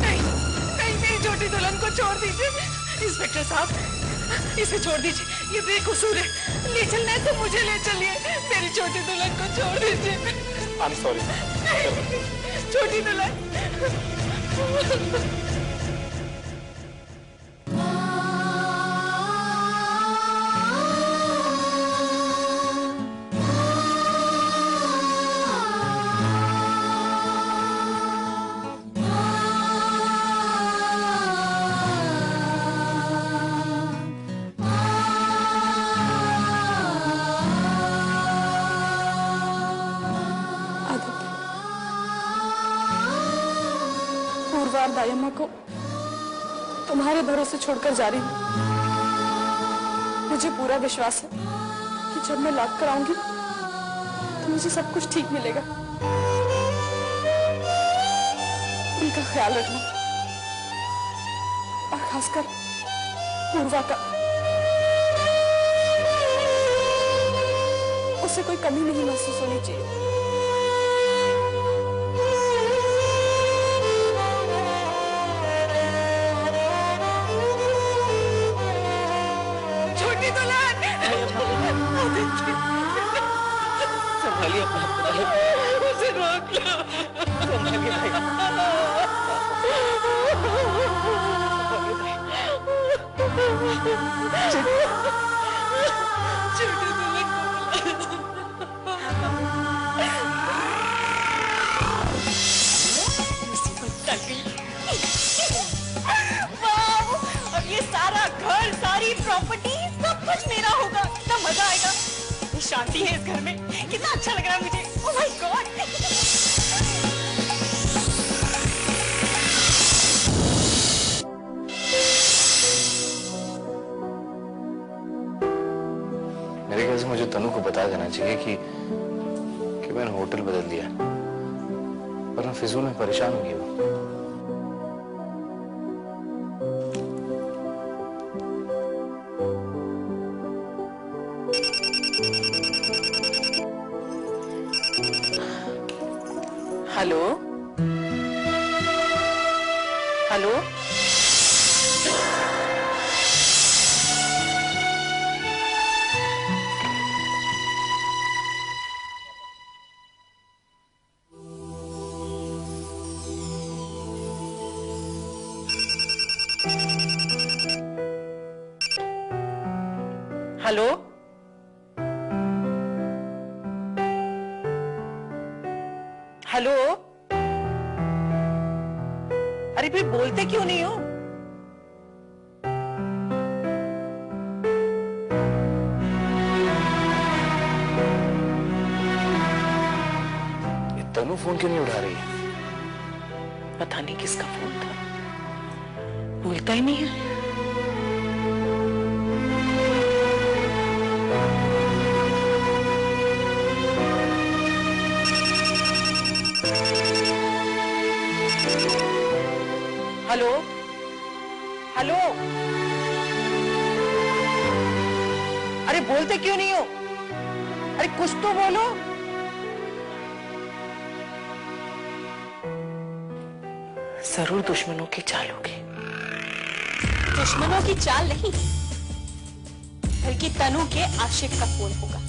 नहीं नहीं, मेरी छोटी दुल्हन को छोड़ दीजिए इंस्पेक्टर साहब, इसे छोड़ दीजिए, ये बेकसूर है। ले चलना है तो मुझे ले चलिए, मेरी छोटी दुल्हन को छोड़ दीजिए। I'm sorry. छोटी दुल्हन। दायम्मा को तुम्हारे भरोसे छोड़कर जा रही हूँ। मुझे पूरा विश्वास है कि जब मैं लौट कर आऊंगी तो मुझे सब कुछ ठीक मिलेगा। उनका ख्याल रखना और खासकर पूर्वा का। उसे कोई कमी नहीं महसूस होनी चाहिए। संभालिए अपना, उसे रोक लो, संभालिए भाई। छोटी दुल्हन अब ये सारा घर, सारी प्रॉपर्टी, सब कुछ मेरा होगा। कितना मजा आएगा, शांति है इस घर में, कितना अच्छा लग रहा है मुझे। Oh my God. मेरे ख्याल से मुझे तनु को बता देना चाहिए कि मैंने होटल बदल दिया, वरना फिजूल में परेशान होगी वो। Hello hello, hello, hello. अरे भाई बोलते क्यों नहीं हो? ये तनु फोन क्यों नहीं उठा रही है? पता नहीं किसका फोन था, बोलता ही नहीं है। हेलो हेलो, अरे बोलते क्यों नहीं हो? अरे कुछ तो बोलो। जरूर दुश्मनों की चाल होगी। दुश्मनों की चाल नहीं, बल्कि तनु के आशिक का फोन होगा।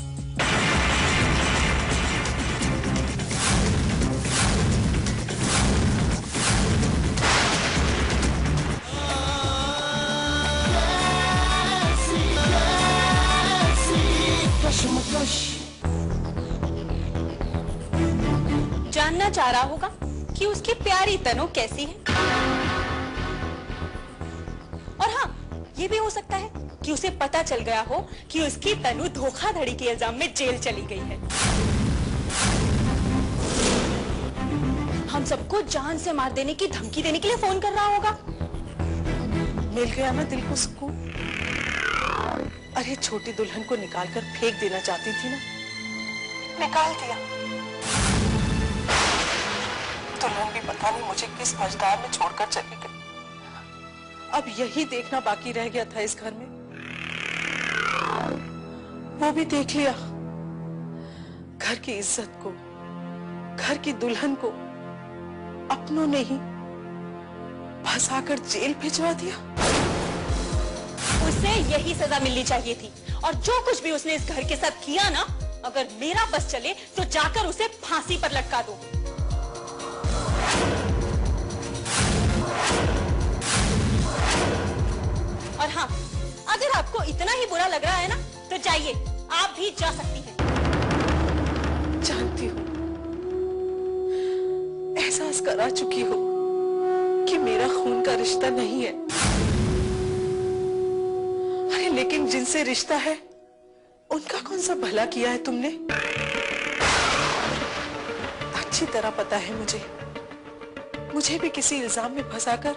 जानना चाह रहा होगा कि उसकी प्यारी तनु कैसी है। और हाँ, ये भी हो सकता है कि उसे पता चल गया हो कि उसकी तनु धोखाधड़ी के इल्जाम में जेल चली गई है। हम सबको जान से मार देने की धमकी देने के लिए फोन कर रहा होगा। मिल गया ना दिल को सुकून। अरे छोटी दुल्हन को निकाल कर फेंक देना चाहती थी ना, निकाल दिया। दुल्हन भी पता नहीं मुझे किस मझधार में छोड़कर चली गई। अब यही देखना बाकी रह गया था इस घर में, वो भी देख लिया। घर की इज्जत को, घर की दुल्हन को अपनों ने ही फंसाकर जेल भिजवा दिया। उसे यही सजा मिलनी चाहिए थी, और जो कुछ भी उसने इस घर के साथ किया ना, अगर मेरा बस चले तो जाकर उसे फांसी पर लटका दो। और हाँ, अगर आपको इतना ही बुरा लग रहा है ना, तो जाइए, आप भी जा सकती हैं। जानती हूँ, एहसास करा चुकी हो कि मेरा खून का रिश्ता नहीं है। अरे लेकिन जिनसे रिश्ता है उनका कौन सा भला किया है तुमने? अच्छी तरह पता है मुझे भी किसी इल्जाम में फंसाकर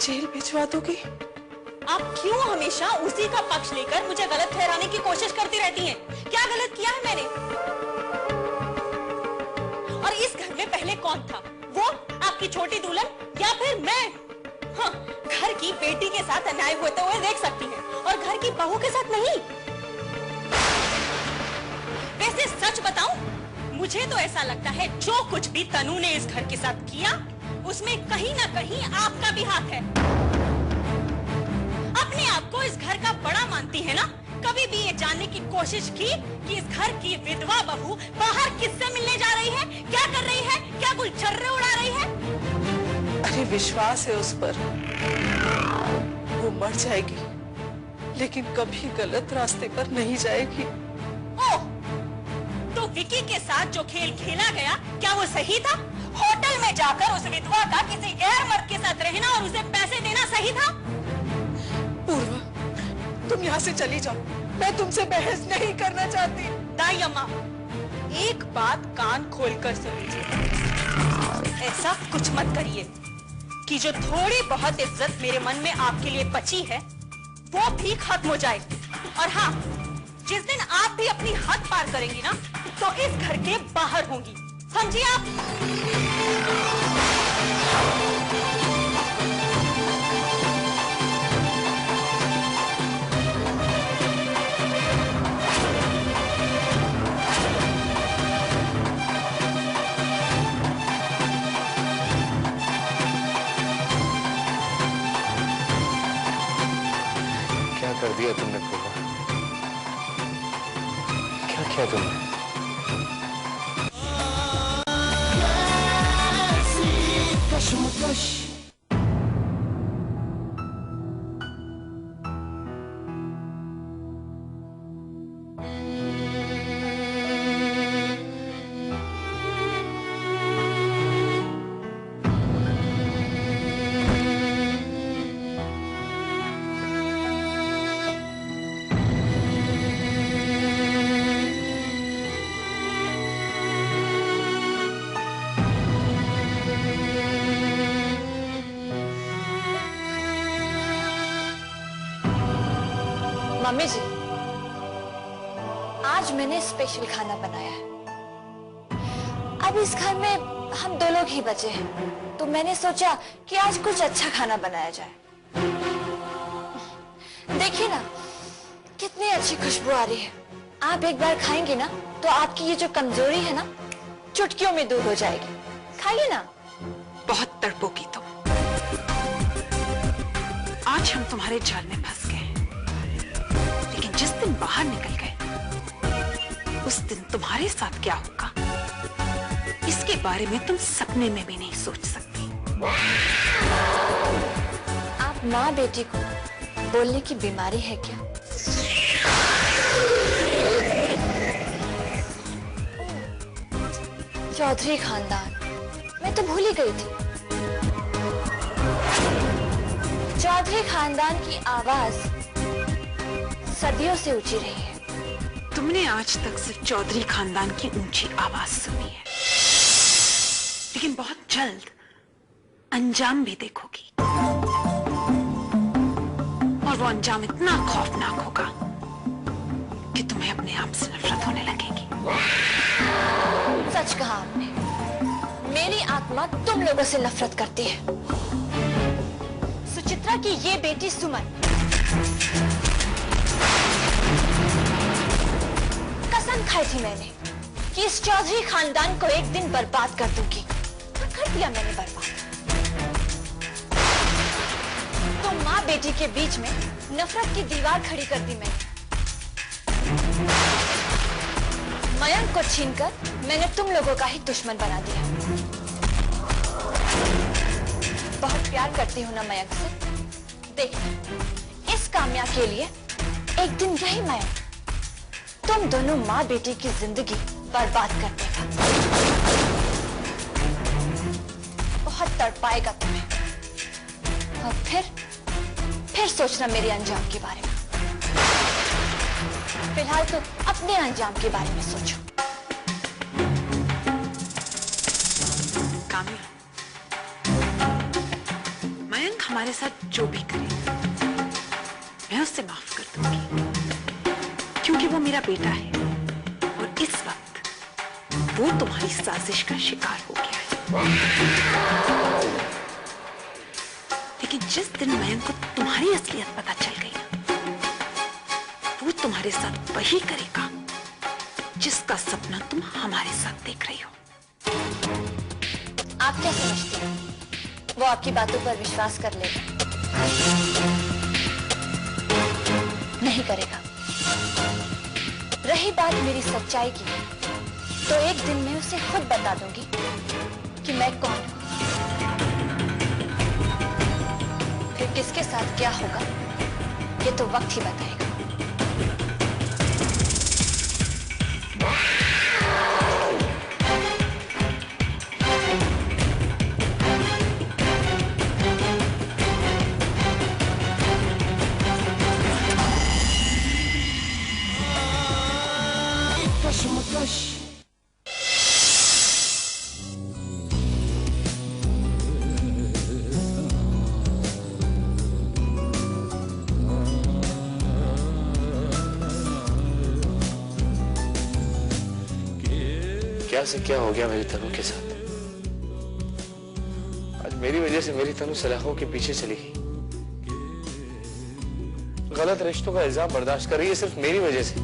जेल भिजवा दोगी। आप क्यों हमेशा उसी का पक्ष लेकर मुझे गलत ठहराने की कोशिश करती रहती हैं? क्या गलत किया है मैंने? और इस घर में पहले कौन था? वो आपकी छोटी दुल्हन या फिर मैं? हाँ, घर की बेटी के साथ अन्याय होते हुए देख सकती हैं, और घर की बहू के साथ नहीं। वैसे सच बताऊं, मुझे तो ऐसा लगता है जो कुछ भी तनु ने इस घर के साथ किया, उसमें कहीं ना कहीं आपका भी हाथ है। अपने आप को इस घर का बड़ा मानती है ना? कभी भी ये जानने की कोशिश की कि इस घर की विधवा बहू बाहर किससे मिलने जा रही है, क्या कर रही है, क्या गुलछर्रे उड़ा रही है? अरे विश्वास है उस पर, वो मर जाएगी लेकिन कभी गलत रास्ते पर नहीं जाएगी। ओह, तो विकी के साथ जो खेल खेला गया, क्या वो सही था? होटल में जाकर उस विधवा का किसी गैर मर्द के साथ रहना और उसे पैसे देना सही था? पूर्वा, तुम यहाँ से चली जाओ, मैं तुमसे बहस नहीं करना चाहती। दाई अम्मा, एक बात कान खोलकर सुन लीजिए, ऐसा कुछ मत करिए कि जो थोड़ी बहुत इज्जत मेरे मन में आपके लिए बची है, वो भी खत्म हो जाए। और हाँ, जिस दिन आप भी अपनी हद पार करेंगी ना, तो इस घर के बाहर होंगी, समझिए आप? क्या कर दिया तुमने पूर्वा? क्या किया तुमने? मम्मी जी, आज मैंने स्पेशल खाना बनाया है। अब इस घर में हम दो लोग ही बचे हैं, तो मैंने सोचा कि आज कुछ अच्छा खाना बनाया जाए। देखिए ना, कितनी अच्छी खुशबू आ रही है। आप एक बार खाएंगे ना, तो आपकी ये जो कमजोरी है ना, चुटकियों में दूर हो जाएगी। खाइए ना। बहुत तड़पोगी तुम। आज हम तुम्हारे जाल में फंस गए, लेकिन जिस दिन बाहर निकल गए, उस दिन तुम्हारे साथ क्या होगा, इसके बारे में तुम सपने में भी नहीं सोच सकती। आप माँ बेटी को बोलने की बीमारी है क्या? चौधरी खानदान, मैं तो भूल ही गई थी। चौधरी खानदान की आवाज सदियों से ऊंची रही है। तुमने आज तक सिर्फ चौधरी खानदान की ऊंची आवाज सुनी है, लेकिन बहुत जल्द अंजाम भी देखोगी, और वो अंजाम इतना खौफनाक होगा कि तुम्हें अपने आप से नफरत होने लगेगी। सच कहा आपने, मेरी आत्मा तुम लोगों से नफरत करती है। सुचित्रा की ये बेटी सुमन, कसम खाई थी मैंने कि इस चौधरी खानदान को एक दिन बर्बाद कर दूंगी। और कर दिया मैंने बर्बाद। तो माँ बेटी के बीच में नफरत की दीवार खड़ी कर दी मैंने। मयंक को छीनकर मैंने तुम लोगों का ही दुश्मन बना दिया। बहुत प्यार करती हूं ना मयंक से। देखना, इस कामया के लिए एक दिन यही मयंक तुम दोनों माँ बेटी की जिंदगी बर्बाद कर देगा। बहुत तड़पाएगा तुम्हें। और फिर सोचना मेरे अंजाम के बारे में। फिलहाल तो अपने अंजाम के बारे में सोचो। काम्या, मयंक हमारे साथ जो भी करे मैं उससे माफ कर दूंगी, क्योंकि वो मेरा बेटा है और इस वक्त वो तुम्हारी साजिश का शिकार हो गया है। लेकिन जिस दिन मयंक को तुम्हारी असलियत पता चल गई ना, वो तुम्हारे साथ वही करेगा जिसका सपना तुम हमारे साथ देख रही हो। आप क्या समझते हैं? वो आपकी बातों पर विश्वास कर लेगा? नहीं करेगा। रही बात मेरी सच्चाई की, तो एक दिन मैं उसे खुद बता दूंगी कि मैं कौन हूं। फिर किसके साथ क्या होगा ये तो वक्त ही बताएगा। क्या से क्या हो गया मेरी तनु के साथ? आज मेरी वजह से मेरी तनु सलाखों के पीछे चली गई। गलत रिश्तों का इल्जाम बर्दाश्त कर रही है सिर्फ मेरी वजह से।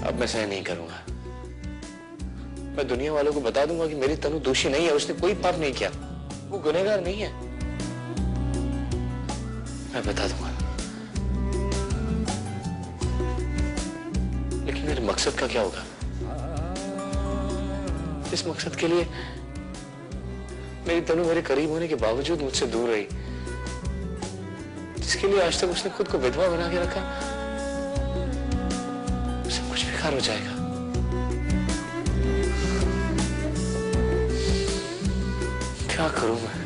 अब मैं सह नहीं करूंगा। मैं दुनिया वालों को बता दूंगा कि मेरी तनु दोषी नहीं है, उसने कोई पाप नहीं किया, वो गुनहगार नहीं है। मैं बता दूंगा। लेकिन मेरे मकसद का क्या होगा? इस मकसद के लिए मेरी तनु मेरे करीब होने के बावजूद मुझसे दूर रही, जिसके लिए आज तक उसने खुद को विधवा बना के रखा, सब कुछ बेकार हो जाएगा। क्या करूं मैं?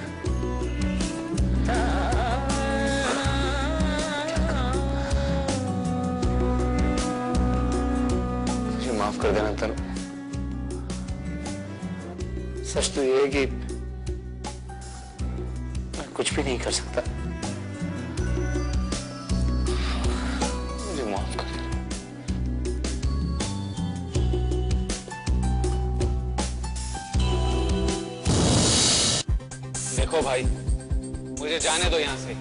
मुझे माफ कर देना तनु। सच तो ये है कि मैं कुछ भी नहीं कर सकता। मुझे माफ कर देना। देखो भाई, मुझे जाने दो यहाँ से।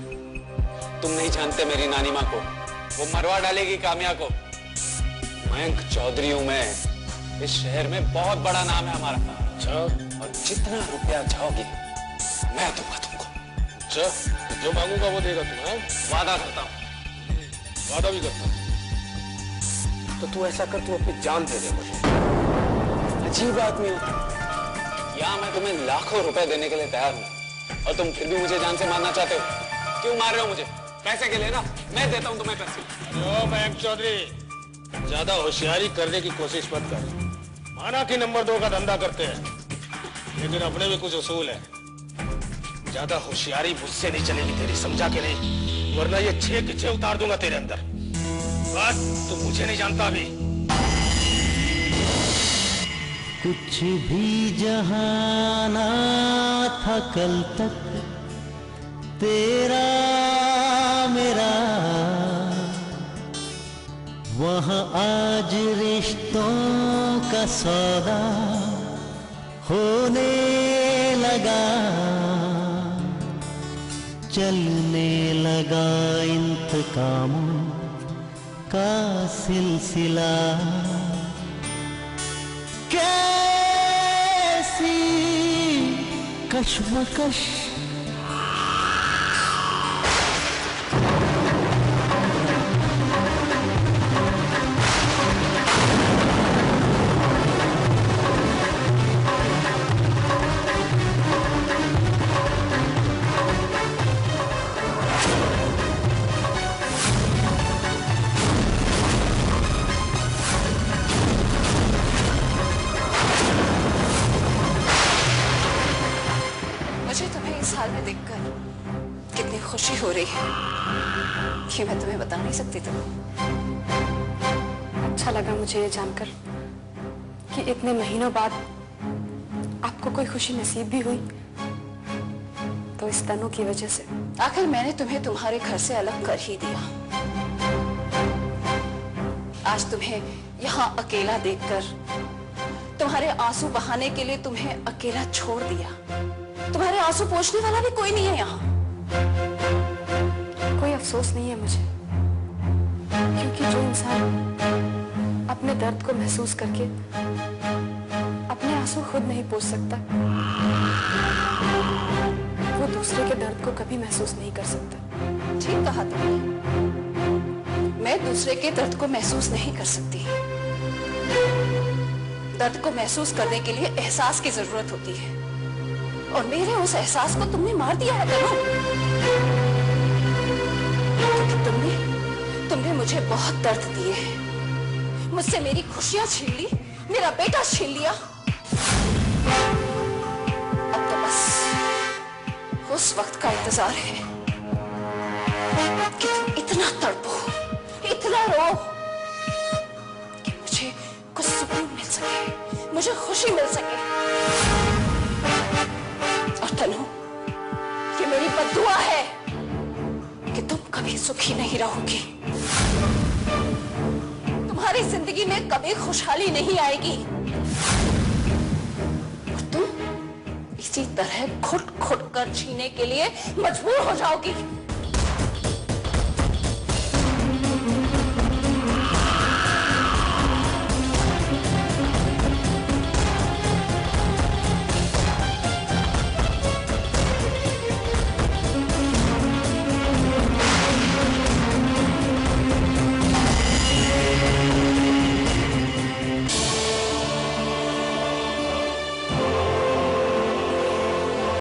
तुम नहीं जानते मेरी नानी माँ को, वो मरवा डालेगी काम्या को। मयंक चौधरी हूं मैं, इस शहर में बहुत बड़ा नाम है हमारा। अच्छा, और जितना रुपया चाहोगी मैं दूंगा तुमको। अच्छा, जो मांगूंगा वो देगा तुम? हाँ? वादा करता हूँ। वादा भी करता हूँ? तो तू ऐसा कर, तू अपनी जान दे दे मुझे। अजीब आदमी हो तुम। यहाँ मैं तुम्हें लाखों रुपए देने के लिए तैयार हूँ और तुम फिर भी मुझे जान से मारना चाहते हो। क्यों मार रहे हो मुझे? पैसे के लिए ना, मैं देता हूँ तुम्हें पैसे। ओ मयंक चौधरी, ज्यादा होशियारी करने की कोशिश मत कर। माना कि नंबर 2 का धंधा करते हैं, लेकिन अपने भी कुछ उसूल है। ज्यादा होशियारी मुझसे नहीं चलेगी तेरी, समझा के नहीं? वरना ये 6 के 6 उतार दूंगा तेरे अंदर। बस तू मुझे नहीं जानता अभी। कुछ भी जहाना था कल तक तेरा मेरा, वहाँ आज रिश्तों का सौदा होने लगा। चलने लगा इंतकामों का सिलसिला कैसी कश्मकश मुझे तुम्हें इस हाल में देखकर कितनी खुशी हो रही है कि मैं तुम्हें बता नहीं सकती तुम। अच्छा लगा मुझे ये जानकर कि इतने महीनों बाद आपको कोई खुशी नसीब भी हुई, तो इस तनु की वजह से। आखिर मैंने तुम्हें तुम्हारे घर से अलग कर ही दिया। आज तुम्हें यहाँ अकेला देखकर, तुम्हारे आंसू बहाने के लिए तुम्हें अकेला छोड़ दिया। तुम्हारे आंसू पोंछने वाला भी कोई नहीं है यहाँ। कोई अफसोस नहीं है मुझे, क्योंकि जो इंसान अपने दर्द को महसूस करके अपने आंसू खुद नहीं पोंछ सकता, वो दूसरे के दर्द को कभी महसूस नहीं कर सकता। ठीक कहा तुमने। मैं दूसरे के दर्द को महसूस नहीं कर सकती। दर्द को महसूस करने के लिए एहसास की जरूरत होती है, और मेरे उस एहसास को तुमने मार दिया है तनु। क्योंकि तुमने मुझे बहुत दर्द दिए हैं। मुझसे मेरी खुशियां छीन ली, मेरा बेटा छीन लिया। अब तो बस उस वक्त का इंतजार है कि तुम इतना तड़पो, इतना रो कि मुझे कुछ सुकून मिल सके, मुझे खुशी मिल सके। और तनु, ये मेरी बद्दुआ है कि तुम कभी सुखी नहीं रहोगी। तुम्हारी जिंदगी में कभी खुशहाली नहीं आएगी, और तुम इसी तरह घुट घुट कर जीने के लिए मजबूर हो जाओगी।